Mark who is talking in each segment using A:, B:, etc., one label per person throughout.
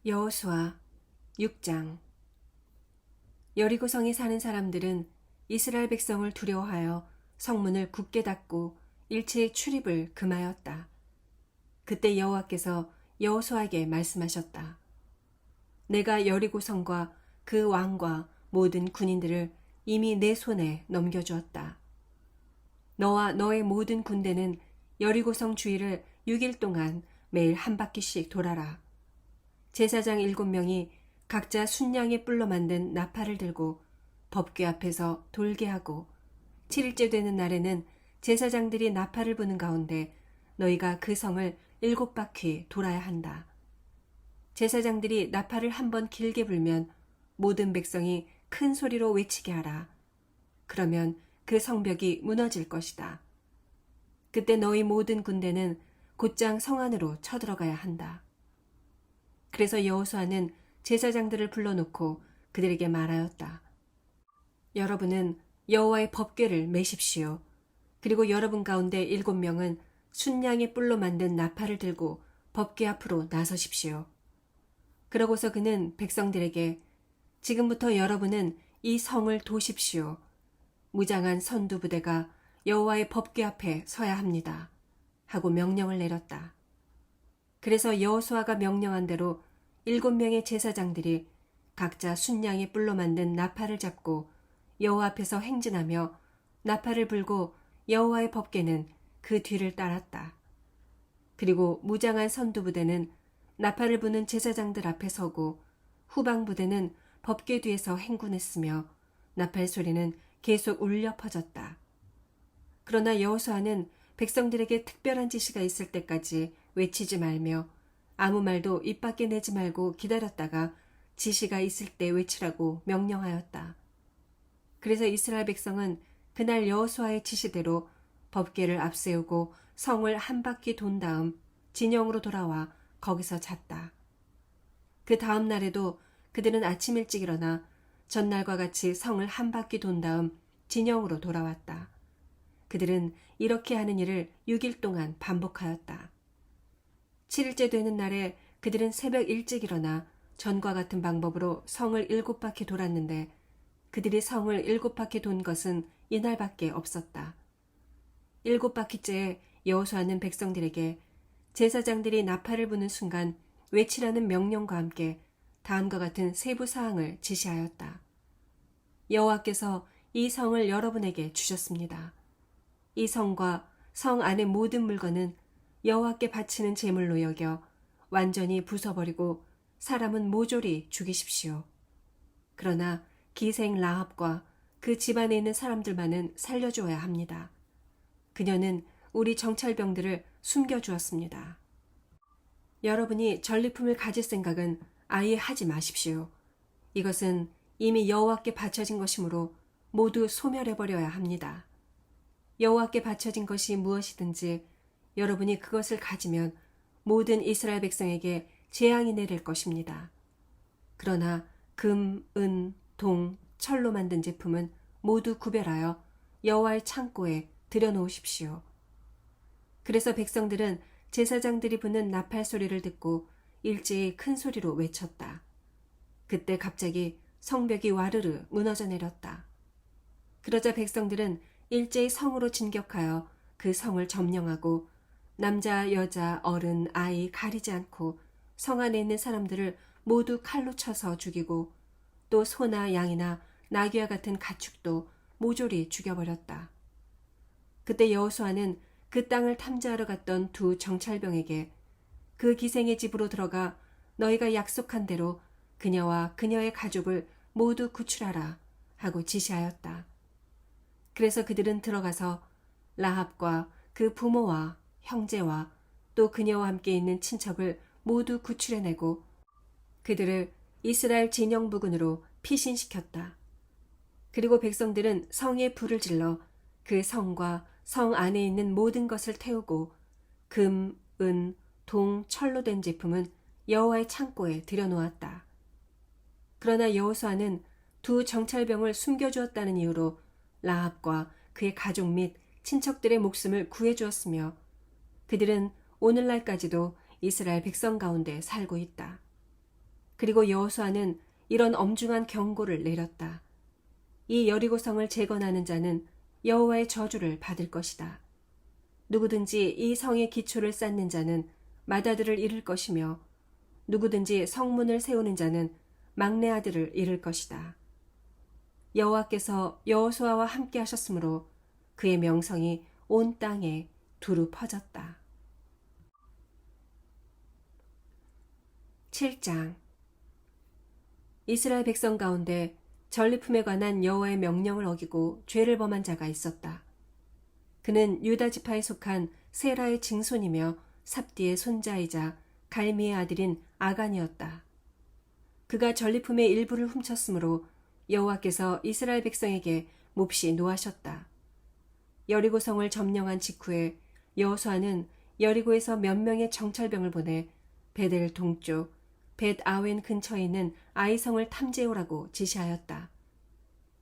A: 여호수아 6장. 여리고성에 사는 사람들은 이스라엘 백성을 두려워하여 성문을 굳게 닫고 일체의 출입을 금하였다. 그때 여호와께서 여호수아에게 말씀하셨다. 내가 여리고성과 그 왕과 모든 군인들을 이미 내 손에 넘겨주었다. 너와 너의 모든 군대는 여리고성 주위를 6일 동안 매일 한 바퀴씩 돌아라. 제사장 7명이 각자 순양의 뿔로 만든 나팔을 들고 법궤 앞에서 돌게 하고 7일째 되는 날에는 제사장들이 나팔을 부는 가운데 너희가 그 성을 7바퀴 돌아야 한다. 제사장들이 나팔을 한 번 길게 불면 모든 백성이 큰 소리로 외치게 하라. 그러면 그 성벽이 무너질 것이다. 그때 너희 모든 군대는 곧장 성 안으로 쳐들어가야 한다. 그래서 여호수아는 제사장들을 불러놓고 그들에게 말하였다. 여러분은 여호와의 법궤를 메십시오. 그리고 여러분 가운데 7명은 순양의 뿔로 만든 나팔을 들고 법궤 앞으로 나서십시오. 그러고서 그는 백성들에게 지금부터 여러분은 이 성을 도십시오. 무장한 선두부대가 여호와의 법궤 앞에 서야 합니다. 하고 명령을 내렸다. 그래서 여호수아가 명령한 대로 7명의 제사장들이 각자 순양의 뿔로 만든 나팔을 잡고 여호와 앞에서 행진하며 나팔을 불고 여호와의 법궤는 그 뒤를 따랐다. 그리고 무장한 선두부대는 나팔을 부는 제사장들 앞에 서고 후방부대는 법궤 뒤에서 행군했으며 나팔 소리는 계속 울려 퍼졌다. 그러나 여호수아는 백성들에게 특별한 지시가 있을 때까지 외치지 말며 아무 말도 입 밖에 내지 말고 기다렸다가 지시가 있을 때 외치라고 명령하였다. 그래서 이스라엘 백성은 그날 여호수아의 지시대로 법궤를 앞세우고 성을 한 바퀴 돈 다음 진영으로 돌아와 거기서 잤다. 그 다음 날에도 그들은 아침 일찍 일어나 전날과 같이 성을 한 바퀴 돈 다음 진영으로 돌아왔다. 그들은 이렇게 하는 일을 6일 동안 반복하였다. 7일째 되는 날에 그들은 새벽 일찍 일어나 전과 같은 방법으로 성을 7바퀴 돌았는데 그들이 성을 7바퀴 돈 것은 이날밖에 없었다. 7바퀴째에 여호수아는 백성들에게 제사장들이 나팔을 부는 순간 외치라는 명령과 함께 다음과 같은 세부 사항을 지시하였다. 여호와께서 이 성을 여러분에게 주셨습니다. 이 성과 성 안의 모든 물건은 여호와께 바치는 제물로 여겨 완전히 부숴버리고 사람은 모조리 죽이십시오. 그러나 기생 라합과 그 집안에 있는 사람들만은 살려주어야 합니다. 그녀는 우리 정찰병들을 숨겨주었습니다. 여러분이 전리품을 가질 생각은 아예 하지 마십시오. 이것은 이미 여호와께 바쳐진 것이므로 모두 소멸해버려야 합니다. 여호와께 바쳐진 것이 무엇이든지 여러분이 그것을 가지면 모든 이스라엘 백성에게 재앙이 내릴 것입니다. 그러나 금, 은, 동, 철로 만든 제품은 모두 구별하여 여호와의 창고에 들여놓으십시오. 그래서 백성들은 제사장들이 부는 나팔 소리를 듣고 일제히 큰 소리로 외쳤다. 그때 갑자기 성벽이 와르르 무너져 내렸다. 그러자 백성들은 일제히 성으로 진격하여 그 성을 점령하고 남자, 여자, 어른, 아이 가리지 않고 성 안에 있는 사람들을 모두 칼로 쳐서 죽이고 또 소나 양이나 나귀와 같은 가축도 모조리 죽여버렸다. 그때 여호수아는 그 땅을 탐지하러 갔던 두 정찰병에게 그 기생의 집으로 들어가 너희가 약속한 대로 그녀와 그녀의 가족을 모두 구출하라 하고 지시하였다. 그래서 그들은 들어가서 라합과 그 부모와 형제와 또 그녀와 함께 있는 친척을 모두 구출해내고 그들을 이스라엘 진영 부근으로 피신시켰다. 그리고 백성들은 성에 불을 질러 그 성과 성 안에 있는 모든 것을 태우고 금, 은, 동, 철로 된 제품은 여호와의 창고에 들여놓았다. 그러나 여호수아는 두 정찰병을 숨겨주었다는 이유로 라합과 그의 가족 및 친척들의 목숨을 구해주었으며 그들은 오늘날까지도 이스라엘 백성 가운데 살고 있다. 그리고 여호수아는 이런 엄중한 경고를 내렸다. 이 여리고성을 재건하는 자는 여호와의 저주를 받을 것이다. 누구든지 이 성의 기초를 쌓는 자는 맏아들을 잃을 것이며 누구든지 성문을 세우는 자는 막내 아들을 잃을 것이다. 여호와께서 여호수아와 함께 하셨으므로 그의 명성이 온 땅에 두루 퍼졌다. 7장. 이스라엘 백성 가운데 전리품에 관한 여호와의 명령을 어기고 죄를 범한 자가 있었다. 그는 유다 지파에 속한 세라의 증손이며 삽디의 손자이자 갈미의 아들인 아간이었다. 그가 전리품의 일부를 훔쳤으므로 여호와께서 이스라엘 백성에게 몹시 노하셨다. 여리고성을 점령한 직후에 여호수아는 여리고에서 몇 명의 정찰병을 보내 베델 동쪽 벳 아웬 근처에 있는 아이성을 탐지해오라고 지시하였다.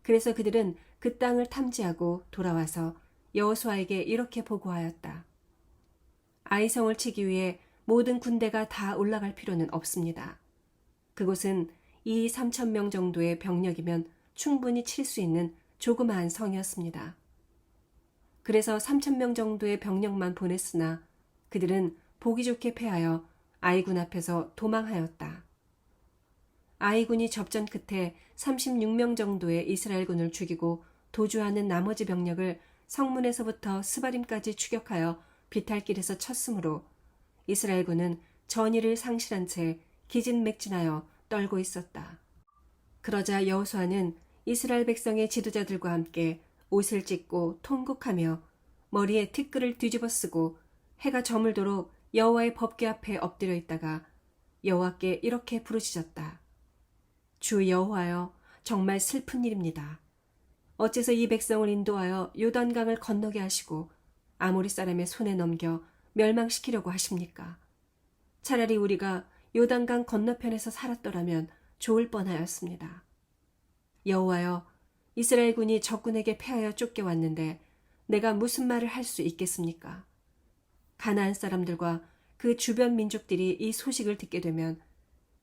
A: 그래서 그들은 그 땅을 탐지하고 돌아와서 여호수아에게 이렇게 보고하였다. 아이성을 치기 위해 모든 군대가 다 올라갈 필요는 없습니다. 그곳은 2,3,000명 정도의 병력이면 충분히 칠 수 있는 조그마한 성이었습니다. 그래서 3,000명 정도의 병력만 보냈으나 그들은 보기 좋게 패하여 아이군 앞에서 도망하였다. 아이군이 접전 끝에 36명 정도의 이스라엘군을 죽이고 도주하는 나머지 병력을 성문에서부터 스바림까지 추격하여 비탈길에서 쳤으므로 이스라엘군은 전의를 상실한 채 기진맥진하여 떨고 있었다. 그러자 여호수아는 이스라엘 백성의 지도자들과 함께 옷을 찢고 통곡하며 머리에 티끌을 뒤집어 쓰고 해가 저물도록 여호와의 법궤 앞에 엎드려 있다가 여호와께 이렇게 부르짖었다. 주 여호와여, 정말 슬픈 일입니다. 어째서 이 백성을 인도하여 요단강을 건너게 하시고 아모리 사람의 손에 넘겨 멸망시키려고 하십니까? 차라리 우리가 요단강 건너편에서 살았더라면 좋을 뻔하였습니다. 여호와여, 이스라엘군이 적군에게 패하여 쫓겨왔는데 내가 무슨 말을 할 수 있겠습니까? 가나안 사람들과 그 주변 민족들이 이 소식을 듣게 되면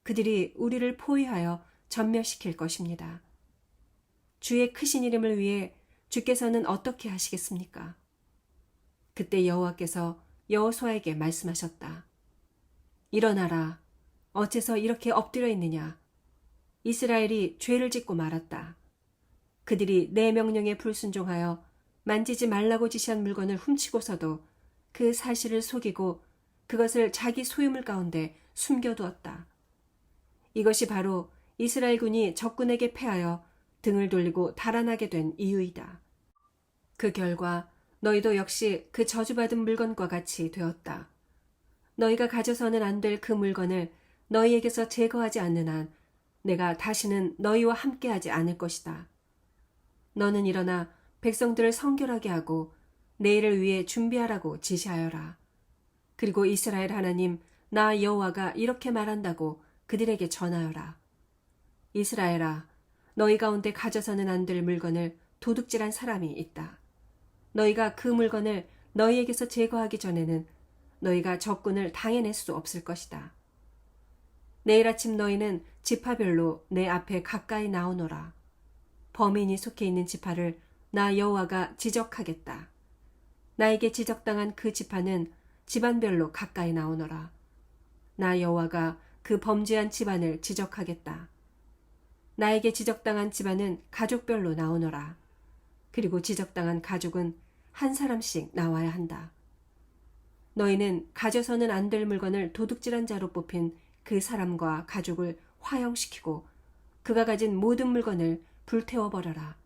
A: 그들이 우리를 포위하여 전멸시킬 것입니다. 주의 크신 이름을 위해 주께서는 어떻게 하시겠습니까? 그때 여호와께서 여호수아에게 말씀하셨다. 일어나라. 어째서 이렇게 엎드려 있느냐? 이스라엘이 죄를 짓고 말았다. 그들이 내 명령에 불순종하여 만지지 말라고 지시한 물건을 훔치고서도 그 사실을 속이고 그것을 자기 소유물 가운데 숨겨두었다. 이것이 바로 이스라엘군이 적군에게 패하여 등을 돌리고 달아나게 된 이유이다. 그 결과 너희도 역시 그 저주받은 물건과 같이 되었다. 너희가 가져서는 안 될 그 물건을 너희에게서 제거하지 않는 한 내가 다시는 너희와 함께하지 않을 것이다. 너는 일어나 백성들을 성결하게 하고 내일을 위해 준비하라고 지시하여라. 그리고 이스라엘 하나님 나 여호와가 이렇게 말한다고 그들에게 전하여라. 이스라엘아, 너희 가운데 가져서는 안 될 물건을 도둑질한 사람이 있다. 너희가 그 물건을 너희에게서 제거하기 전에는 너희가 적군을 당해낼 수 없을 것이다. 내일 아침 너희는 지파별로 내 앞에 가까이 나오너라. 범인이 속해 있는 지파를 나 여호와가 지적하겠다. 나에게 지적당한 그 지파는 집안별로 가까이 나오너라. 나 여호와가 그 범죄한 집안을 지적하겠다. 나에게 지적당한 집안은 가족별로 나오너라. 그리고 지적당한 가족은 한 사람씩 나와야 한다. 너희는 가져서는 안 될 물건을 도둑질한 자로 뽑힌 그 사람과 가족을 화형시키고 그가 가진 모든 물건을 불태워버려라.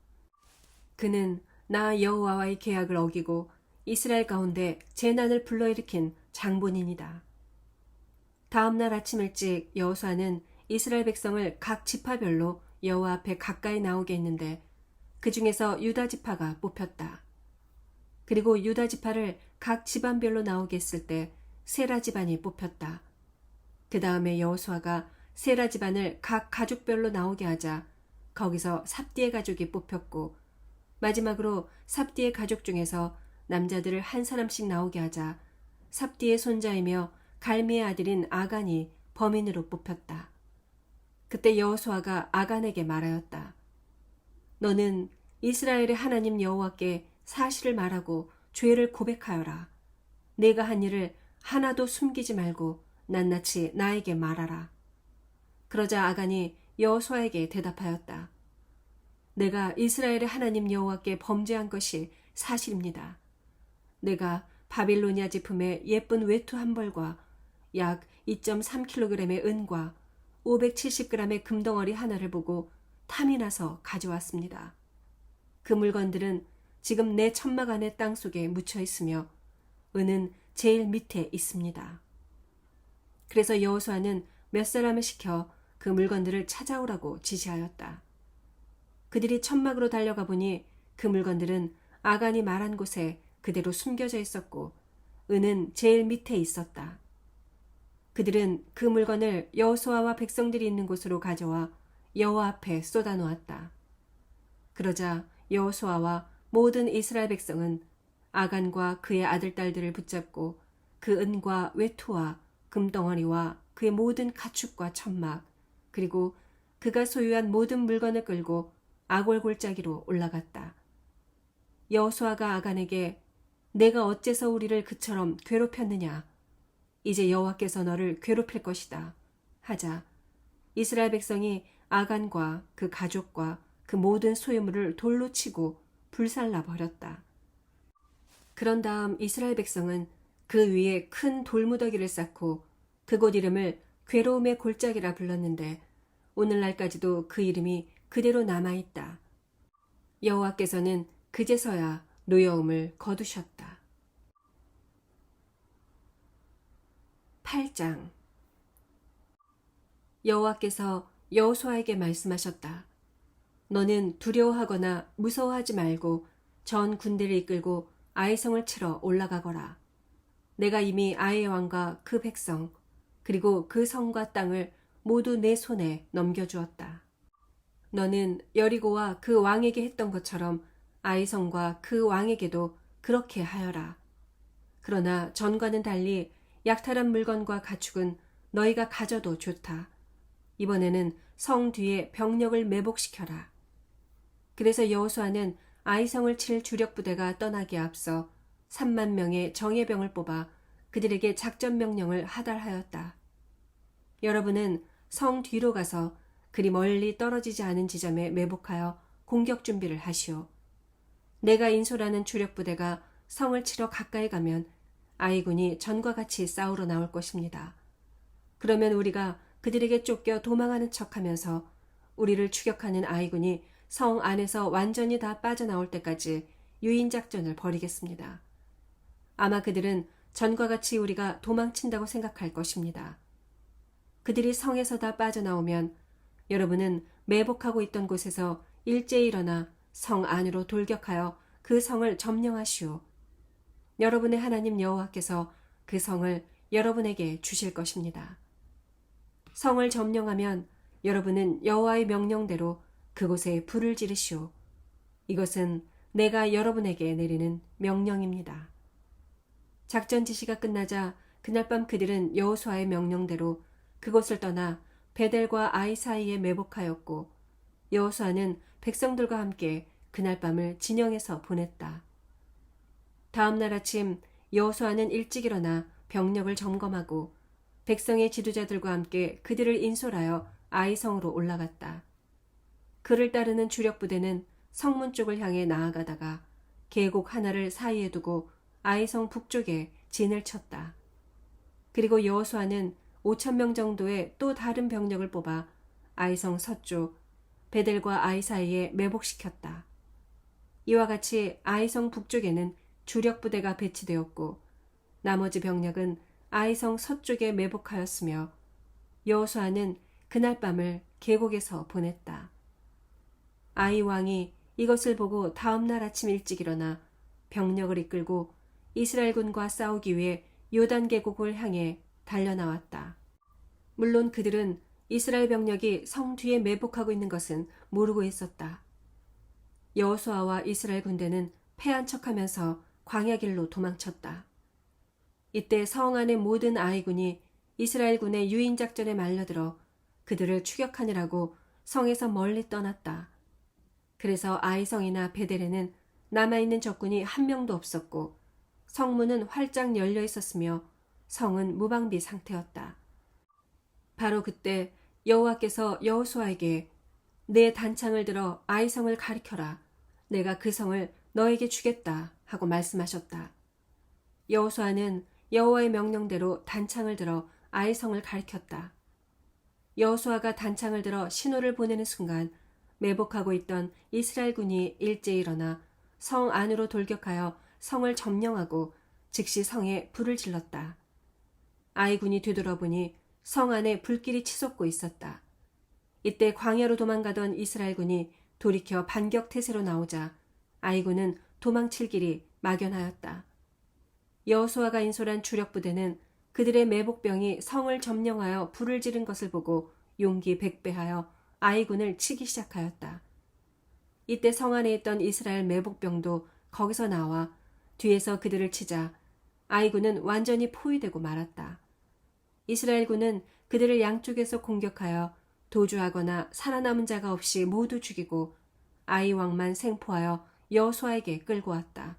A: 그는 나 여호와와의 계약을 어기고 이스라엘 가운데 재난을 불러일으킨 장본인이다. 다음 날 아침 일찍 여호수아는 이스라엘 백성을 각 지파별로 여호와 앞에 가까이 나오게 했는데 그 중에서 유다 지파가 뽑혔다. 그리고 유다 지파를 각 집안별로 나오게 했을 때 세라 집안이 뽑혔다. 그 다음에 여호수아가 세라 집안을 각 가족별로 나오게 하자 거기서 삽디의 가족이 뽑혔고 마지막으로 삽디의 가족 중에서 남자들을 한 사람씩 나오게 하자 삽디의 손자이며 갈미의 아들인 아간이 범인으로 뽑혔다. 그때 여호수아가 아간에게 말하였다. 너는 이스라엘의 하나님 여호와께 사실을 말하고 죄를 고백하여라. 내가 한 일을 하나도 숨기지 말고 낱낱이 나에게 말하라. 그러자 아간이 여호수아에게 대답하였다. 내가 이스라엘의 하나님 여호와께 범죄한 것이 사실입니다. 내가 바빌로니아 지품의 예쁜 외투 한 벌과 약 2.3kg의 은과 570g의 금덩어리 하나를 보고 탐이 나서 가져왔습니다. 그 물건들은 지금 내 천막 안의 땅 속에 묻혀 있으며 은은 제일 밑에 있습니다. 그래서 여호수아는 몇 사람을 시켜 그 물건들을 찾아오라고 지시하였다. 그들이 천막으로 달려가 보니 그 물건들은 아간이 말한 곳에 그대로 숨겨져 있었고 은은 제일 밑에 있었다. 그들은 그 물건을 여호수아와 백성들이 있는 곳으로 가져와 여호와 앞에 쏟아놓았다. 그러자 여호수아와 모든 이스라엘 백성은 아간과 그의 아들 딸들을 붙잡고 그 은과 외투와 금덩어리와 그의 모든 가축과 천막 그리고 그가 소유한 모든 물건을 끌고 아골 골짜기로 올라갔다. 여호수아가 아간에게 내가 어째서 우리를 그처럼 괴롭혔느냐? 이제 여호와께서 너를 괴롭힐 것이다. 하자 이스라엘 백성이 아간과 그 가족과 그 모든 소유물을 돌로 치고 불살라 버렸다. 그런 다음 이스라엘 백성은 그 위에 큰 돌무더기를 쌓고 그곳 이름을 괴로움의 골짜기라 불렀는데 오늘날까지도 그 이름이 그대로 남아있다. 여호와께서는 그제서야 노여움을 거두셨다. 8장 여호와께서 여호수아에게 말씀하셨다. 너는 두려워하거나 무서워하지 말고 전 군대를 이끌고 아이성을 치러 올라가거라. 내가 이미 아이의 왕과 그 백성 그리고 그 성과 땅을 모두 내 손에 넘겨주었다. 너는 여리고와 그 왕에게 했던 것처럼 아이성과 그 왕에게도 그렇게 하여라. 그러나 전과는 달리 약탈한 물건과 가축은 너희가 가져도 좋다. 이번에는 성 뒤에 병력을 매복시켜라. 그래서 여호수아는 아이성을 칠 주력 부대가 떠나기에 앞서 3만 명의 정예병을 뽑아 그들에게 작전 명령을 하달하였다. 여러분은 성 뒤로 가서 그리 멀리 떨어지지 않은 지점에 매복하여 공격 준비를 하시오. 내가 인솔하는 주력 부대가 성을 치러 가까이 가면 아이군이 전과 같이 싸우러 나올 것입니다. 그러면 우리가 그들에게 쫓겨 도망하는 척하면서 우리를 추격하는 아이군이 성 안에서 완전히 다 빠져나올 때까지 유인작전을 벌이겠습니다. 아마 그들은 전과 같이 우리가 도망친다고 생각할 것입니다. 그들이 성에서 다 빠져나오면 여러분은 매복하고 있던 곳에서 일제히 일어나 성 안으로 돌격하여 그 성을 점령하시오. 여러분의 하나님 여호와께서 그 성을 여러분에게 주실 것입니다. 성을 점령하면 여러분은 여호와의 명령대로 그곳에 불을 지르시오. 이것은 내가 여러분에게 내리는 명령입니다. 작전 지시가 끝나자 그날 밤 그들은 여호수아의 명령대로 그곳을 떠나 베델과 아이 사이에 매복하였고 여호수아는 백성들과 함께 그날 밤을 진영에서 보냈다. 다음 날 아침 여호수아는 일찍 일어나 병력을 점검하고 백성의 지도자들과 함께 그들을 인솔하여 아이성으로 올라갔다. 그를 따르는 주력 부대는 성문 쪽을 향해 나아가다가 계곡 하나를 사이에 두고 아이성 북쪽에 진을 쳤다. 그리고 여호수아는 5,000명 정도의 또 다른 병력을 뽑아 아이성 서쪽 베델과 아이 사이에 매복시켰다. 이와 같이 아이성 북쪽에는 주력 부대가 배치되었고 나머지 병력은 아이성 서쪽에 매복하였으며 여호수아는 그날 밤을 계곡에서 보냈다. 아이 왕이 이것을 보고 다음 날 아침 일찍 일어나 병력을 이끌고 이스라엘군과 싸우기 위해 요단 계곡을 향해 달려나왔다. 물론 그들은 이스라엘 병력이 성 뒤에 매복하고 있는 것은 모르고 있었다. 여호수아와 이스라엘 군대는 패한 척하면서 광야길로 도망쳤다. 이때 성 안의 모든 아이군이 이스라엘군의 유인작전에 말려들어 그들을 추격하느라고 성에서 멀리 떠났다. 그래서 아이성이나 베델에는 남아있는 적군이 한 명도 없었고 성문은 활짝 열려 있었으며 성은 무방비 상태였다. 바로 그때 여호와께서 여호수아에게 내 단창을 들어 아이성을 가리켜라. 내가 그 성을 너에게 주겠다 하고 말씀하셨다. 여호수아는 여호와의 명령대로 단창을 들어 아이성을 가리켰다. 여호수아가 단창을 들어 신호를 보내는 순간 매복하고 있던 이스라엘군이 일제히 일어나 성 안으로 돌격하여 성을 점령하고 즉시 성에 불을 질렀다. 아이군이 되돌아보니 성 안에 불길이 치솟고 있었다. 이때 광야로 도망가던 이스라엘군이 돌이켜 반격태세로 나오자 아이군은 도망칠 길이 막연하였다. 여호수아가 인솔한 주력 부대는 그들의 매복병이 성을 점령하여 불을 지른 것을 보고 용기 백배하여 아이군을 치기 시작하였다. 이때 성 안에 있던 이스라엘 매복병도 거기서 나와 뒤에서 그들을 치자 아이군은 완전히 포위되고 말았다. 이스라엘군은 그들을 양쪽에서 공격하여 도주하거나 살아남은 자가 없이 모두 죽이고 아이 왕만 생포하여 여호수아에게 끌고 왔다.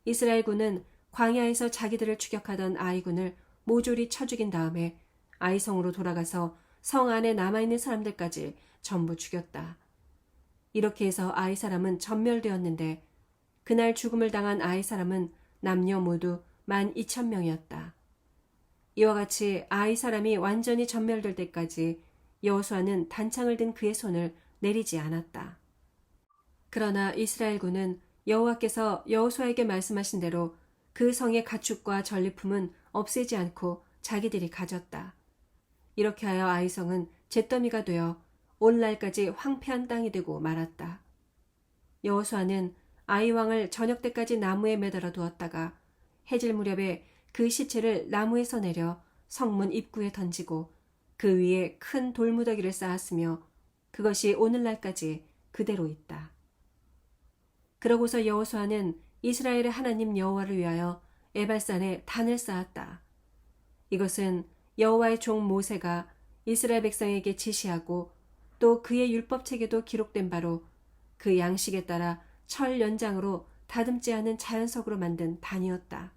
A: 이스라엘군은 광야에서 자기들을 추격하던 아이군을 모조리 쳐 죽인 다음에 아이성으로 돌아가서 성 안에 남아있는 사람들까지 전부 죽였다. 이렇게 해서 아이 사람은 전멸되었는데 그날 죽음을 당한 아이 사람은 남녀 모두 12,000명이었다. 이와 같이 아이 사람이 완전히 전멸될 때까지 여호수아는 단창을 든 그의 손을 내리지 않았다. 그러나 이스라엘군은 여호와께서 여호수아에게 말씀하신 대로 그 성의 가축과 전리품은 없애지 않고 자기들이 가졌다. 이렇게 하여 아이성은 잿더미가 되어 오늘날까지 황폐한 땅이 되고 말았다. 여호수아는 아이 왕을 저녁 때까지 나무에 매달아 두었다가 해질 무렵에 그 시체를 나무에서 내려 성문 입구에 던지고 그 위에 큰 돌무더기를 쌓았으며 그것이 오늘날까지 그대로 있다. 그러고서 여호수아는 이스라엘의 하나님 여호와를 위하여 에발산에 단을 쌓았다. 이것은 여호와의 종 모세가 이스라엘 백성에게 지시하고 또 그의 율법책에도 기록된 바로 그 양식에 따라 철 연장으로 다듬지 않은 자연석으로 만든 단이었다.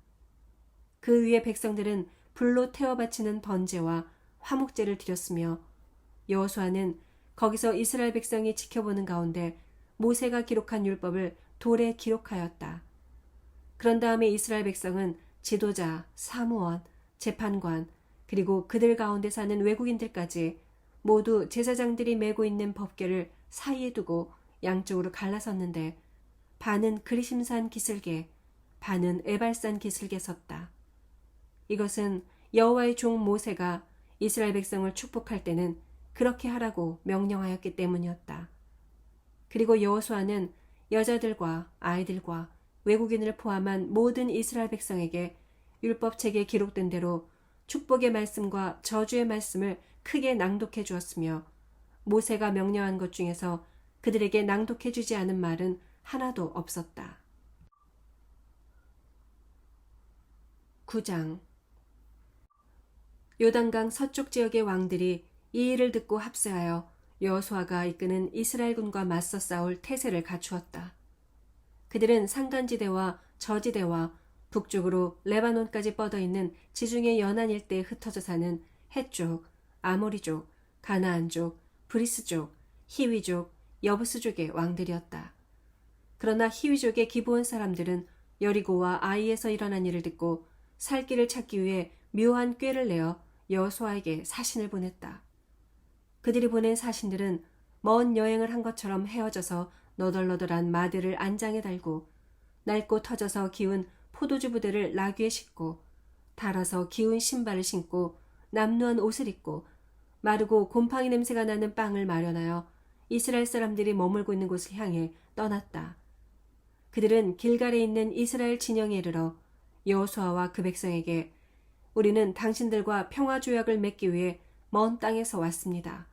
A: 그 위에 백성들은 불로 태워 바치는 번제와 화목제를 드렸으며 여호수아는 거기서 이스라엘 백성이 지켜보는 가운데 모세가 기록한 율법을 돌에 기록하였다. 그런 다음에 이스라엘 백성은 지도자, 사무원, 재판관 그리고 그들 가운데 사는 외국인들까지 모두 제사장들이 메고 있는 법궤를 사이에 두고 양쪽으로 갈라섰는데 반은 그리심산 기슭에 반은 에발산 기슭에 섰다. 이것은 여호와의 종 모세가 이스라엘 백성을 축복할 때는 그렇게 하라고 명령하였기 때문이었다. 그리고 여호수아는 여자들과 아이들과 외국인을 포함한 모든 이스라엘 백성에게 율법책에 기록된 대로 축복의 말씀과 저주의 말씀을 크게 낭독해 주었으며 모세가 명령한 것 중에서 그들에게 낭독해 주지 않은 말은 하나도 없었다. 9장 요단강 서쪽 지역의 왕들이 이 일을 듣고 합세하여 여호수아가 이끄는 이스라엘군과 맞서 싸울 태세를 갖추었다. 그들은 산간지대와 저지대와 북쪽으로 레바논까지 뻗어있는 지중해 연안 일대에 흩어져 사는 헷족, 아모리족, 가나안족, 브리스족, 히위족, 여부스족의 왕들이었다. 그러나 히위족의 기브온 사람들은 여리고와 아이에서 일어난 일을 듣고 살 길을 찾기 위해 묘한 꾀를 내어 여호수아에게 사신을 보냈다. 그들이 보낸 사신들은 먼 여행을 한 것처럼 헤어져서 너덜너덜한 마들을 안장에 달고 낡고 터져서 기운 포도주 부대를 나귀에 싣고 닳아서 기운 신발을 신고 남루한 옷을 입고 마르고 곰팡이 냄새가 나는 빵을 마련하여 이스라엘 사람들이 머물고 있는 곳을 향해 떠났다. 그들은 길갈에 있는 이스라엘 진영에 이르러 여호수아와 그 백성에게 우리는 당신들과 평화 조약을 맺기 위해 먼 땅에서 왔습니다.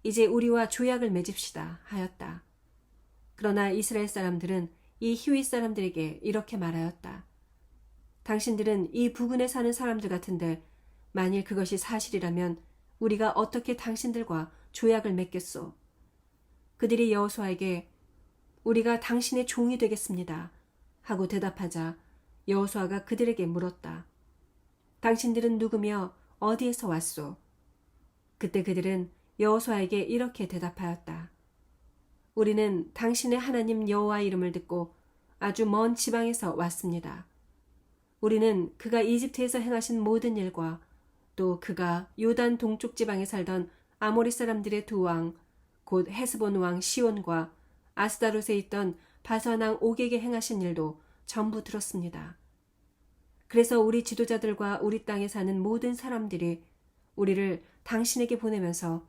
A: 이제 우리와 조약을 맺읍시다 하였다. 그러나 이스라엘 사람들은 이 히위 사람들에게 이렇게 말하였다. 당신들은 이 부근에 사는 사람들 같은데 만일 그것이 사실이라면 우리가 어떻게 당신들과 조약을 맺겠소? 그들이 여호수아에게 우리가 당신의 종이 되겠습니다 하고 대답하자 여호수아가 그들에게 물었다. 당신들은 누구며 어디에서 왔소? 그때 그들은 여호수아에게 이렇게 대답하였다. 우리는 당신의 하나님 여호와 이름을 듣고 아주 먼 지방에서 왔습니다. 우리는 그가 이집트에서 행하신 모든 일과 또 그가 요단 동쪽 지방에 살던 아모리 사람들의 두 왕, 곧 헤스본 왕 시온과 아스다롯에 있던 바산 왕 옥에게 행하신 일도 전부 들었습니다. 그래서 우리 지도자들과 우리 땅에 사는 모든 사람들이 우리를 당신에게 보내면서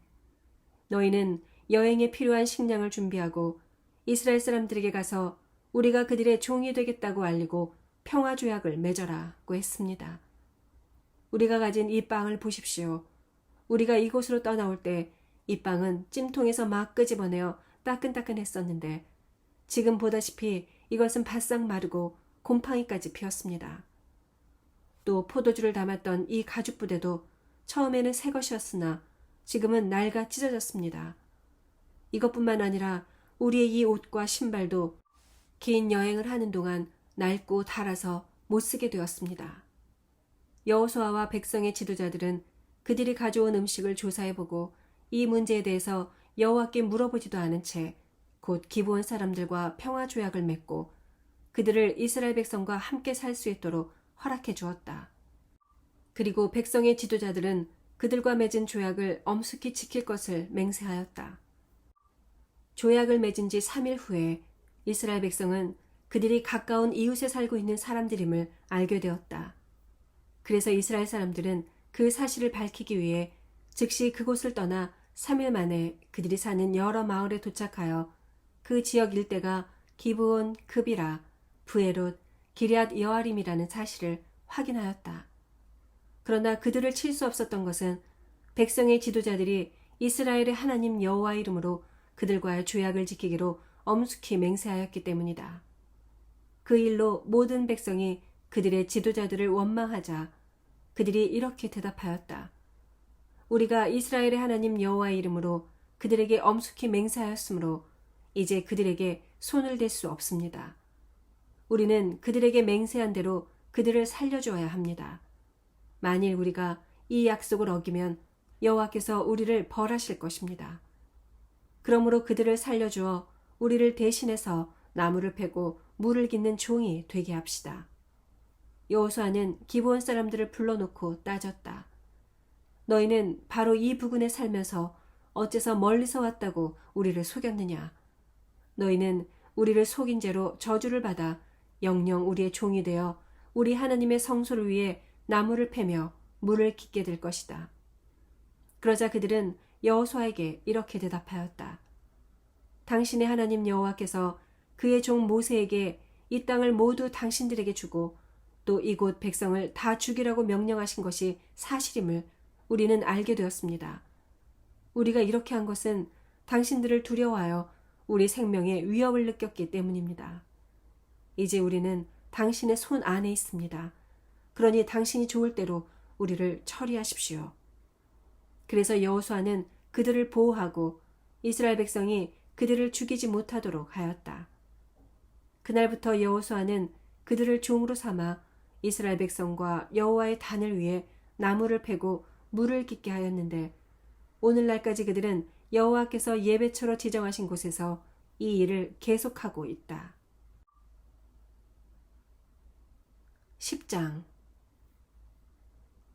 A: 너희는 여행에 필요한 식량을 준비하고 이스라엘 사람들에게 가서 우리가 그들의 종이 되겠다고 알리고 평화조약을 맺어라고 했습니다. 우리가 가진 이 빵을 보십시오. 우리가 이곳으로 떠나올 때 이 빵은 찜통에서 막 끄집어내어 따끈따끈했었는데 지금 보다시피 이것은 바싹 마르고 곰팡이까지 피었습니다. 또 포도주를 담았던 이 가죽 부대도 처음에는 새 것이었으나 지금은 낡아 찢어졌습니다. 이것뿐만 아니라 우리의 이 옷과 신발도 긴 여행을 하는 동안 낡고 닳아서 못 쓰게 되었습니다. 여호수아와 백성의 지도자들은 그들이 가져온 음식을 조사해보고 이 문제에 대해서 여호와께 물어보지도 않은 채 곧 기브온 사람들과 평화조약을 맺고 그들을 이스라엘 백성과 함께 살 수 있도록 허락해 주었다. 그리고 백성의 지도자들은 그들과 맺은 조약을 엄숙히 지킬 것을 맹세하였다. 조약을 맺은 지 3일 후에 이스라엘 백성은 그들이 가까운 이웃에 살고 있는 사람들임을 알게 되었다. 그래서 이스라엘 사람들은 그 사실을 밝히기 위해 즉시 그곳을 떠나 3일 만에 그들이 사는 여러 마을에 도착하여 그 지역 일대가 기브온, 그비라, 브에롯, 기럇 여아림이라는 사실을 확인하였다. 그러나 그들을 칠 수 없었던 것은 백성의 지도자들이 이스라엘의 하나님 여호와 이름으로 그들과의 조약을 지키기로 엄숙히 맹세하였기 때문이다. 그 일로 모든 백성이 그들의 지도자들을 원망하자 그들이 이렇게 대답하였다. 우리가 이스라엘의 하나님 여호와의 이름으로 그들에게 엄숙히 맹세하였으므로 이제 그들에게 손을 댈 수 없습니다. 우리는 그들에게 맹세한 대로 그들을 살려주어야 합니다. 만일 우리가 이 약속을 어기면 여호와께서 우리를 벌하실 것입니다. 그러므로 그들을 살려주어 우리를 대신해서 나무를 패고 물을 깃는 종이 되게 합시다. 여호수아는 기브온 사람들을 불러놓고 따졌다. 너희는 바로 이 부근에 살면서 어째서 멀리서 왔다고 우리를 속였느냐? 너희는 우리를 속인 죄로 저주를 받아 영영 우리의 종이 되어 우리 하나님의 성소를 위해 나무를 패며 물을 깃게 될 것이다. 그러자 그들은 여호수아에게 이렇게 대답하였다. 당신의 하나님 여호와께서 그의 종 모세에게 이 땅을 모두 당신들에게 주고 또 이곳 백성을 다 죽이라고 명령하신 것이 사실임을 우리는 알게 되었습니다. 우리가 이렇게 한 것은 당신들을 두려워하여 우리 생명에 위협을 느꼈기 때문입니다. 이제 우리는 당신의 손 안에 있습니다. 그러니 당신이 좋을 대로 우리를 처리하십시오. 그래서 여호수아는 그들을 보호하고 이스라엘 백성이 그들을 죽이지 못하도록 하였다. 그날부터 여호수아는 그들을 종으로 삼아 이스라엘 백성과 여호와의 단을 위해 나무를 패고 물을 깃게 하였는데 오늘날까지 그들은 여호와께서 예배처로 지정하신 곳에서 이 일을 계속하고 있다. 10장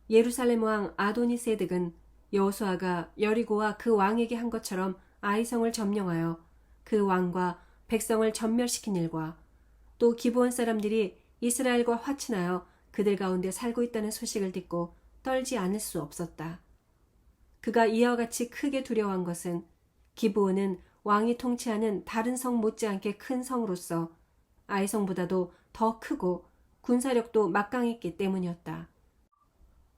A: 예루살렘 왕 아도니세덱은 여호수아가 여리고와 그 왕에게 한 것처럼 아이성을 점령하여 그 왕과 백성을 전멸시킨 일과 또 기브온 사람들이 이스라엘과 화친하여 그들 가운데 살고 있다는 소식을 듣고 떨지 않을 수 없었다. 그가 이와 같이 크게 두려워한 것은 기브온은 왕이 통치하는 다른 성 못지않게 큰 성으로서 아이성보다도 더 크고 군사력도 막강했기 때문이었다.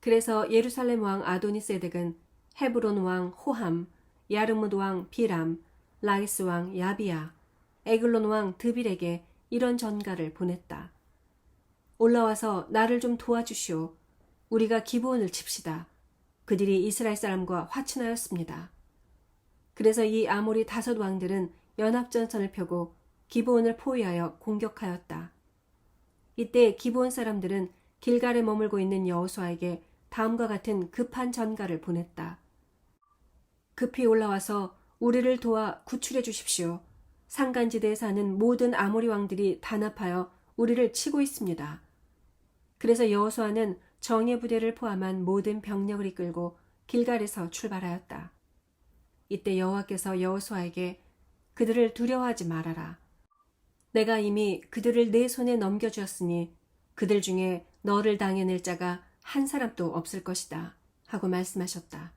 A: 그래서 예루살렘 왕 아도니세덱은 헤브론 왕 호함, 야르뭇 왕 비람, 라기스 왕 야비야, 에글론 왕 드빌에게 이런 전가를 보냈다. 올라와서 나를 좀 도와주시오. 우리가 기브온을 칩시다. 그들이 이스라엘 사람과 화친하였습니다. 그래서 이 아모리 5 왕들은 연합전선을 펴고 기브온을 포위하여 공격하였다. 이때 기브온 사람들은 길갈에 머물고 있는 여호수아에게 다음과 같은 급한 전가를 보냈다. 급히 올라와서 우리를 도와 구출해 주십시오. 산간지대에 사는 모든 아모리 왕들이 단합하여 우리를 치고 있습니다. 그래서 여호수아는 정예 부대를 포함한 모든 병력을 이끌고 길갈에서 출발하였다. 이때 여호와께서 여호수아에게 그들을 두려워하지 말아라. 내가 이미 그들을 내 손에 넘겨주었으니 그들 중에 너를 당해낼 자가 한 사람도 없을 것이다 하고 말씀하셨다.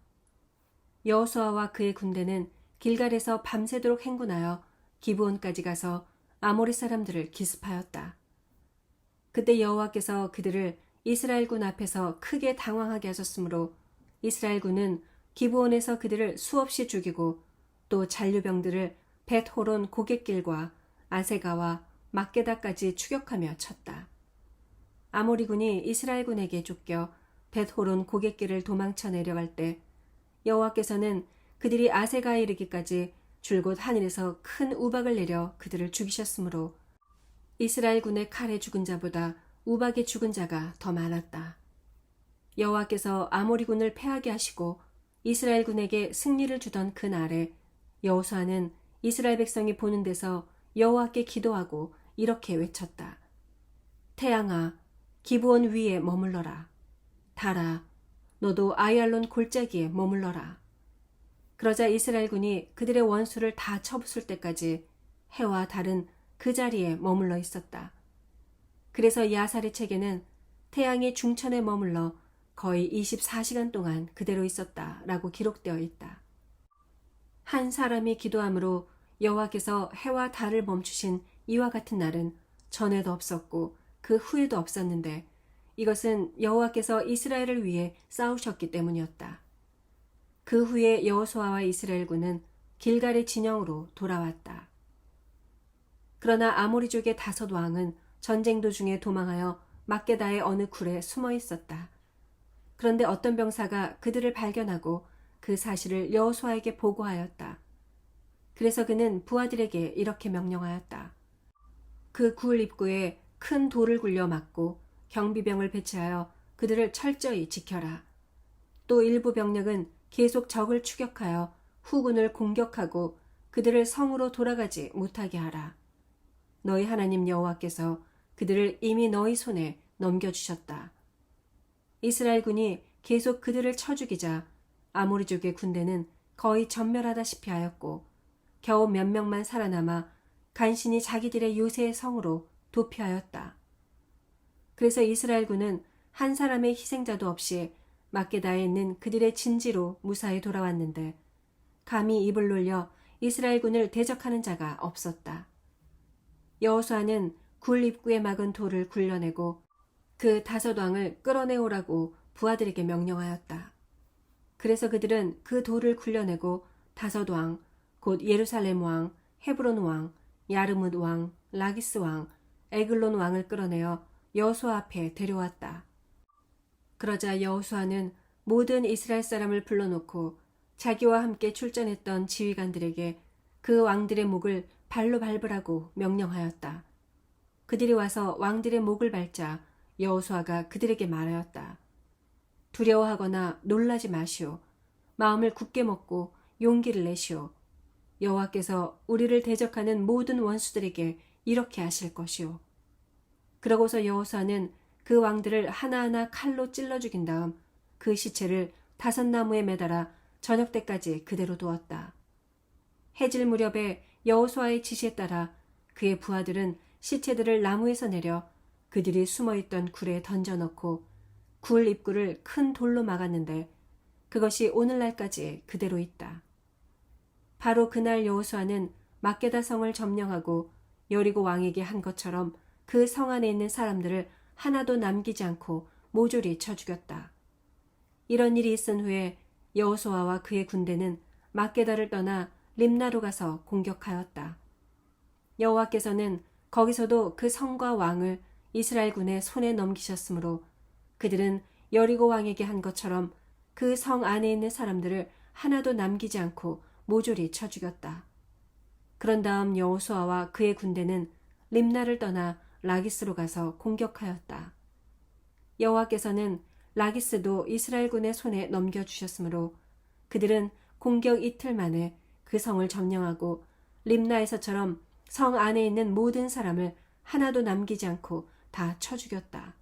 A: 여호수아와 그의 군대는 길갈에서 밤새도록 행군하여 기브온까지 가서 아모리 사람들을 기습하였다. 그때 여호와께서 그들을 이스라엘군 앞에서 크게 당황하게 하셨으므로 이스라엘군은 기브온에서 그들을 수없이 죽이고 또 잔류병들을 벳호론 고갯길과 아세가와 막게다까지 추격하며 쳤다. 아모리군이 이스라엘군에게 쫓겨 벳호론 고갯길을 도망쳐 내려갈 때 여호와께서는 그들이 아세가에 이르기까지 줄곧 하늘에서 큰 우박을 내려 그들을 죽이셨으므로 이스라엘군의 칼에 죽은 자보다 우박에 죽은 자가 더 많았다. 여호와께서 아모리군을 패하게 하시고 이스라엘군에게 승리를 주던 그날에 여호수아는 이스라엘 백성이 보는 데서 여호와께 기도하고 이렇게 외쳤다. 태양아, 기브온 위에 머물러라. 달아, 너도 아이알론 골짜기에 머물러라. 그러자 이스라엘군이 그들의 원수를 다 쳐부술 때까지 해와 달은 그 자리에 머물러 있었다. 그래서 야살의 책에는 태양이 중천에 머물러 거의 24시간 동안 그대로 있었다라고 기록되어 있다. 한 사람이 기도함으로 여호와께서 해와 달을 멈추신 이와 같은 날은 전에도 없었고 그 후에도 없었는데 이것은 여호와께서 이스라엘을 위해 싸우셨기 때문이었다. 그 후에 여호수아와 이스라엘군은 길갈의 진영으로 돌아왔다. 그러나 아모리족의 5 왕은 전쟁 도중에 도망하여 막게다의 어느 굴에 숨어 있었다. 그런데 어떤 병사가 그들을 발견하고 그 사실을 여호수아에게 보고하였다. 그래서 그는 부하들에게 이렇게 명령하였다. 그 굴 입구에 큰 돌을 굴려 막고 경비병을 배치하여 그들을 철저히 지켜라. 또 일부 병력은 계속 적을 추격하여 후군을 공격하고 그들을 성으로 돌아가지 못하게 하라. 너희 하나님 여호와께서 그들을 이미 너희 손에 넘겨주셨다. 이스라엘군이 계속 그들을 쳐 죽이자 아모리족의 군대는 거의 전멸하다시피 하였고 겨우 몇 명만 살아남아 간신히 자기들의 요새의 성으로 도피하였다. 그래서 이스라엘군은 한 사람의 희생자도 없이 막게다에 있는 그들의 진지로 무사히 돌아왔는데 감히 입을 놀려 이스라엘군을 대적하는 자가 없었다. 여호수아는 굴 입구에 막은 돌을 굴려내고 그 5 왕을 끌어내오라고 부하들에게 명령하였다. 그래서 그들은 그 돌을 굴려내고 5 왕, 곧 예루살렘 왕, 헤브론 왕, 야르뭇 왕, 라기스 왕, 에글론 왕을 끌어내어 여호수아 앞에 데려왔다. 그러자 여호수아는 모든 이스라엘 사람을 불러놓고 자기와 함께 출전했던 지휘관들에게 그 왕들의 목을 발로 밟으라고 명령하였다. 그들이 와서 왕들의 목을 밟자 여호수아가 그들에게 말하였다. 두려워하거나 놀라지 마시오. 마음을 굳게 먹고 용기를 내시오. 여호와께서 우리를 대적하는 모든 원수들에게 이렇게 하실 것이오. 그러고서 여호수아는 그 왕들을 하나하나 칼로 찔러 죽인 다음 그 시체를 5 나무에 매달아 저녁 때까지 그대로 두었다. 해질 무렵에 여호수아의 지시에 따라 그의 부하들은 시체들을 나무에서 내려 그들이 숨어있던 굴에 던져넣고 굴 입구를 큰 돌로 막았는데 그것이 오늘날까지 그대로 있다. 바로 그날 여호수아는 막게다 성을 점령하고 여리고 왕에게 한 것처럼 그 성 안에 있는 사람들을 하나도 남기지 않고 모조리 쳐 죽였다. 이런 일이 있은 후에 여호수아와 그의 군대는 막게다를 떠나 림나로 가서 공격하였다. 여호와께서는 거기서도 그 성과 왕을 이스라엘군의 손에 넘기셨으므로 그들은 여리고 왕에게 한 것처럼 그 성 안에 있는 사람들을 하나도 남기지 않고 모조리 쳐 죽였다. 그런 다음 여호수아와 그의 군대는 림나를 떠나 라기스로 가서 공격하였다. 여호와께서는 라기스도 이스라엘군의 손에 넘겨주셨으므로 그들은 공격 이틀 만에 그 성을 점령하고 림나에서처럼 성 안에 있는 모든 사람을 하나도 남기지 않고 다 쳐 죽였다.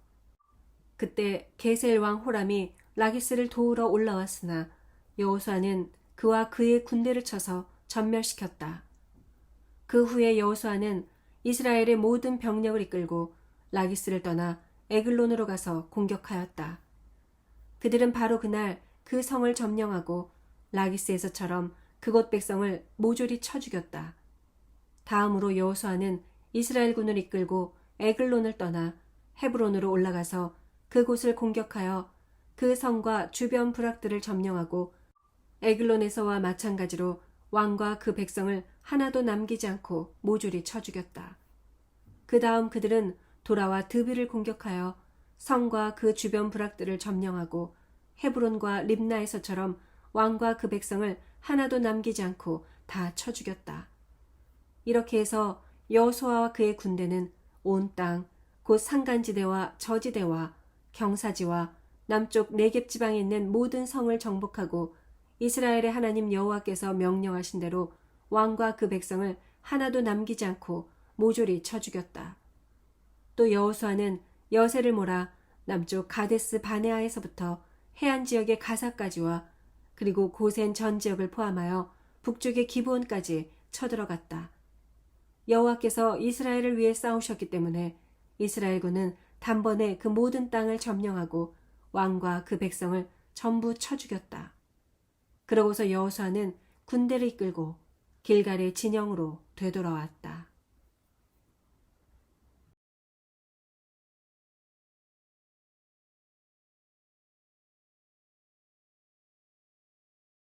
A: 그때 게셀 왕 호람이 라기스를 도우러 올라왔으나 여호수아는 그와 그의 군대를 쳐서 전멸시켰다. 그 후에 여호수아는 이스라엘의 모든 병력을 이끌고 라기스를 떠나 에글론으로 가서 공격하였다. 그들은 바로 그날 그 성을 점령하고 라기스에서처럼 그곳 백성을 모조리 쳐 죽였다. 다음으로 여호수아는 이스라엘군을 이끌고 에글론을 떠나 헤브론으로 올라가서 그곳을 공격하여 그 성과 주변 부락들을 점령하고 에글론에서와 마찬가지로 왕과 그 백성을 하나도 남기지 않고 모조리 쳐 죽였다. 그 다음 그들은 돌아와 드비를 공격하여 성과 그 주변 부락들을 점령하고 헤브론과 립나에서처럼 왕과 그 백성을 하나도 남기지 않고 다 쳐 죽였다. 이렇게 해서 여호수아와 그의 군대는 온 땅, 곧 산간지대와 저지대와 경사지와 남쪽 네겝 지방에 있는 모든 성을 정복하고 이스라엘의 하나님 여호와께서 명령하신 대로 왕과 그 백성을 하나도 남기지 않고 모조리 쳐 죽였다. 또 여호수아는 여세를 몰아 남쪽 가데스 바네아에서부터 해안 지역의 가사까지와 그리고 고센 전 지역을 포함하여 북쪽의 기브온까지 쳐들어갔다. 여호와께서 이스라엘을 위해 싸우셨기 때문에 이스라엘군은 단번에 그 모든 땅을 점령하고 왕과 그 백성을 전부 쳐 죽였다. 그러고서 여호수아는 군대를 이끌고 길갈의 진영으로 되돌아왔다.